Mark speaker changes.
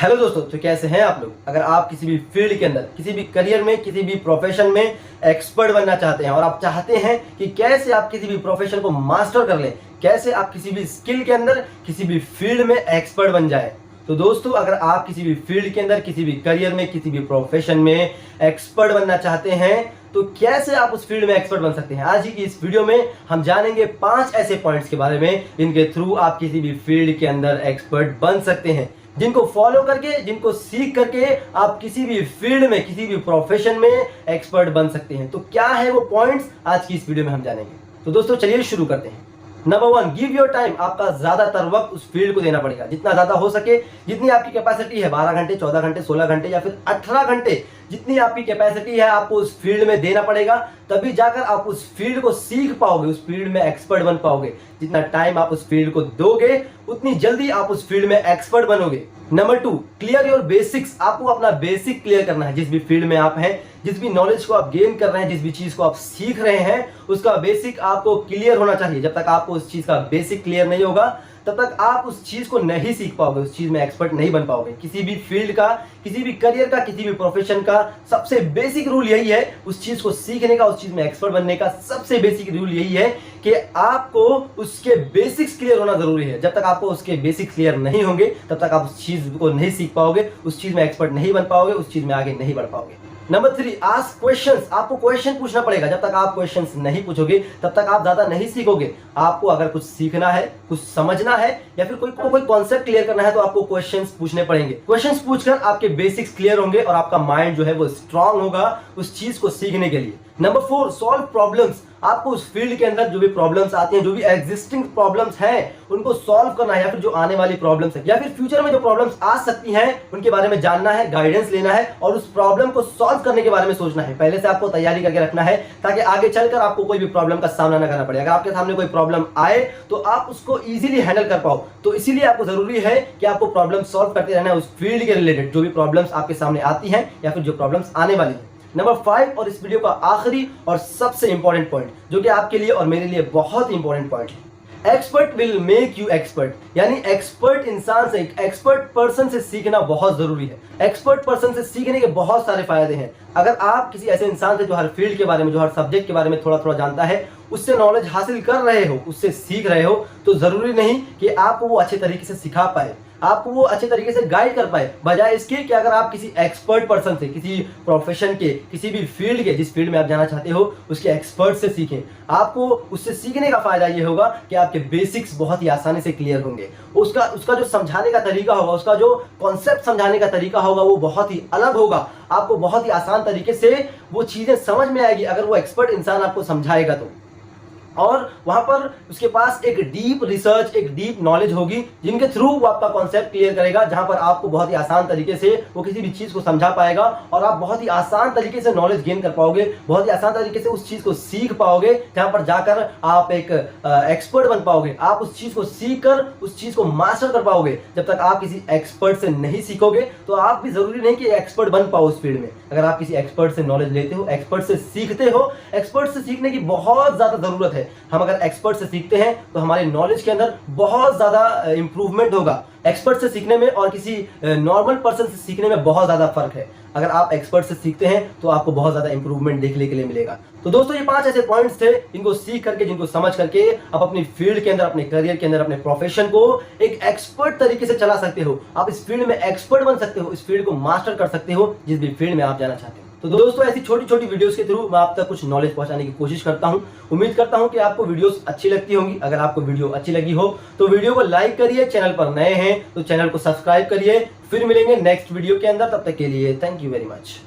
Speaker 1: Hello दोस्तों, तो कैसे हैं आप लोग। अगर आप किसी भी फील्ड के अंदर, किसी भी करियर में, किसी भी प्रोफेशन में एक्सपर्ट बनना चाहते हैं और आप चाहते हैं कि कैसे आप किसी भी प्रोफेशन को मास्टर कर लें, कैसे आप किसी भी स्किल के अंदर, किसी भी फील्ड में एक्सपर्ट बन जाएं, तो दोस्तों अगर आप किसी भी फील्ड के अंदर, किसी भी करियर में, किसी भी प्रोफेशन में एक्सपर्ट बनना चाहते हैं तो कैसे आप उस फील्ड में एक्सपर्ट बन सकते हैं। आज ही की इस वीडियो में हम जानेंगे 5 ऐसे पॉइंट्स के बारे में जिनके थ्रू आप किसी भी फील्ड के अंदर एक्सपर्ट बन सकते हैं, जिनको फॉलो करके, जिनको सीख करके आप किसी भी फील्ड में, किसी भी प्रोफेशन में एक्सपर्ट बन सकते हैं। तो क्या है वो पॉइंट्स, आज की इस वीडियो में हम जानेंगे। तो दोस्तों चलिए शुरू करते हैं। Number 1, give your time. आपका ज्यादातर वक्त उस फील्ड को देना पड़ेगा, जितना ज्यादा हो सके, जितनी आपकी कैपेसिटी है, 12 घंटे, 14 घंटे, 16 घंटे या फिर 18 घंटे, जितनी आपकी कैपेसिटी है आपको उस फील्ड में देना पड़ेगा। तभी जाकर आप उस फील्ड को सीख पाओगे, उस फील्ड में एक्सपर्ट बन पाओगे। जितना टाइम आप उस फील्ड को दोगे उतनी जल्दी आप उस फील्ड में एक्सपर्ट बनोगे। Number 2, clear your basics. आपको अपना बेसिक क्लियर करना है। जिस भी फील्ड में आप हैं, जिस भी नॉलेज को आप गेन कर रहे हैं, जिस भी चीज को आप सीख रहे हैं, उसका बेसिक आपको क्लियर होना चाहिए। जब तक आपको उस चीज का बेसिक क्लियर नहीं होगा तब तक आप उस चीज को नहीं सीख पाओगे, उस चीज में एक्सपर्ट नहीं बन पाओगे। किसी भी फील्ड का, किसी भी करियर का, किसी भी प्रोफेशन का सबसे बेसिक रूल यही है, उस चीज को सीखने का, उस चीज में एक्सपर्ट बनने का सबसे बेसिक रूल यही है कि आपको उसके बेसिक्स क्लियर होना जरूरी है। जब तक आपको उसके बेसिक्स क्लियर नहीं होंगे तब तक आप उस चीज को नहीं सीख पाओगे, उस चीज में एक्सपर्ट नहीं बन पाओगे, उस चीज में आगे नहीं बढ़ पाओगे। Number 3, ask questions. आपको क्वेश्चन पूछना पड़ेगा। जब तक आप क्वेश्चंस नहीं पूछोगे तब तक आप ज्यादा नहीं सीखोगे। आपको अगर कुछ सीखना है, कुछ समझना है या फिर कोई कॉन्सेप्ट क्लियर करना है तो आपको क्वेश्चंस पूछने पड़ेंगे। क्वेश्चंस पूछकर आपके बेसिक्स क्लियर होंगे और आपका माइंड जो है वो स्ट्रांग होगा उस चीज को सीखने के लिए। Number 4, solve problems. आपको उस फील्ड के अंदर जो भी प्रॉब्लम्स आती हैं, जो भी एग्जिस्टिंग प्रॉब्लम्स हैं, उनको सॉल्व करना है, या फिर जो आने वाली प्रॉब्लम्स है या फिर फ्यूचर में जो प्रॉब्लम्स आ सकती हैं उनके बारे में जानना है, गाइडेंस लेना है और उस प्रॉब्लम को सॉल्व करने के बारे में सोचना है। पहले से आपको तैयारी करके रखना है ताकि आगे चलकर आपको कोई भी प्रॉब्लम का सामना न करना पड़े। अगर आपके सामने कोई प्रॉब्लम आए तो आप उसको इजीली हैंडल कर पाओ। तो इसीलिए आपको जरूरी है कि आपको प्रॉब्लम सॉल्व करते रहना है उस फील्ड के रिलेटेड, जो भी प्रॉब्लम्स आपके सामने आती हैं या फिर जो प्रॉब्लम्स आने वाली है। नंबर 5 और इस वीडियो का आखिरी और सबसे इंपॉर्टेंट पॉइंट, जो कि आपके लिए और मेरे लिए बहुत ही इंपॉर्टेंट पॉइंट है, expert will make you expert. यानी एक्सपर्ट इंसान से, एक्सपर्ट पर्सन से सीखना बहुत जरूरी है। एक्सपर्ट पर्सन से सीखने के बहुत सारे फायदे हैं। अगर आप किसी ऐसे इंसान से जो हर फील्ड के बारे में, जो हर सब्जेक्ट के बारे में थोड़ा थोड़ा जानता है, उससे नॉलेज हासिल कर रहे हो, उससे सीख रहे हो, तो जरूरी नहीं कि आपको वो अच्छे तरीके से सिखा पाए, आपको वो अच्छे तरीके से गाइड कर पाए। बजाय इसके कि अगर आप किसी एक्सपर्ट पर्सन से, किसी प्रोफेशन के, किसी भी फील्ड के, जिस फील्ड में आप जाना चाहते हो उसके एक्सपर्ट से सीखें, आपको उससे सीखने का फायदा ये होगा कि आपके बेसिक्स बहुत ही आसानी से क्लियर होंगे। उसका जो समझाने का तरीका होगा, उसका जो कॉन्सेप्ट समझाने का तरीका होगा वो बहुत ही अलग होगा। आपको बहुत ही आसान तरीके से वो चीजें समझ में आएगी अगर वो एक्सपर्ट इंसान आपको समझाएगा तो। और वहां पर उसके पास एक डीप रिसर्च, एक डीप नॉलेज होगी, जिनके थ्रू वो आपका कॉन्सेप्ट क्लियर करेगा, जहां पर आपको बहुत ही आसान तरीके से वो किसी भी चीज को समझा पाएगा और आप बहुत ही आसान तरीके से नॉलेज गेन कर पाओगे, बहुत ही आसान तरीके से उस चीज को सीख पाओगे, जहां पर जाकर आप एक एक्सपर्ट बन पाओगे। आप उस चीज को सीख कर उस चीज को मास्टर कर पाओगे। जब तक आप किसी एक्सपर्ट से नहीं सीखोगे तो आप भी जरूरी नहीं कि एक्सपर्ट बन पाओ उस फील्ड में। अगर आप किसी एक्सपर्ट से नॉलेज लेते हो, एक्सपर्ट से सीखते हो, एक्सपर्ट से सीखने की बहुत ज्यादा जरूरत है। हम अगर एक्सपर्ट से सीखते हैं तो हमारे नॉलेज के अंदर बहुत ज्यादा इंप्रूवमेंट होगा। एक्सपर्ट से सीखने में और किसी नॉर्मल पर्सन से सीखने में बहुत ज्यादा फर्क है। अगर आप एक्सपर्ट से सीखते हैं तो आपको बहुत ज्यादा इंप्रूवमेंट देखने के लिए मिलेगा। तो दोस्तों ये 5 ऐसे पॉइंट्स थे जिनको सीख करके, जिनको समझ करके आप अपनी फील्ड के अंदर, अपने करियर के अंदर, अपने प्रोफेशन को एक एक्सपर्ट तरीके से चला सकते हो। आप इस फील्ड में एक्सपर्ट बन सकते हो, इस फील्ड को मास्टर कर सकते हो, जिस भी फील्ड में आप जाना चाहते हो। तो दोस्तों ऐसी छोटी छोटी वीडियोस के थ्रू मैं आप तक कुछ नॉलेज पहुंचाने की कोशिश करता हूं। उम्मीद करता हूं कि आपको वीडियोस अच्छी लगती होंगी। अगर आपको वीडियो अच्छी लगी हो तो वीडियो को लाइक करिए, चैनल पर नए हैं तो चैनल को सब्सक्राइब करिए। फिर मिलेंगे नेक्स्ट वीडियो के अंदर, तब तक के लिए थैंक यू वेरी मच।